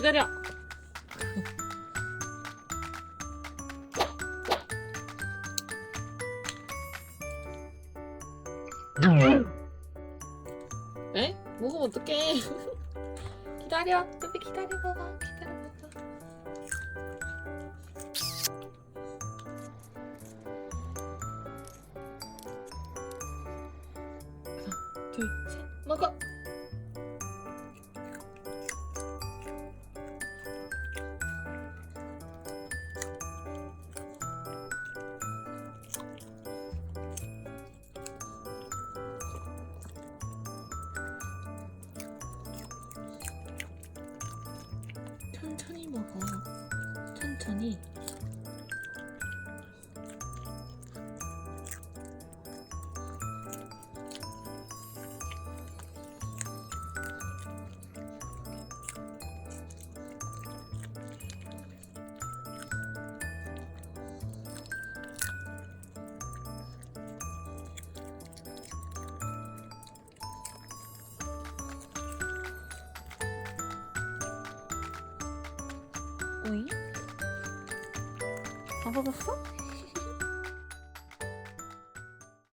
기다려. 에? 먹으면 어떡해. 기다려. 루비 기다려봐봐. 기다려봐봐. 하나, 둘, 셋. 먹어. 천천히 먹어. 천천히. 오잉? 다 먹었어?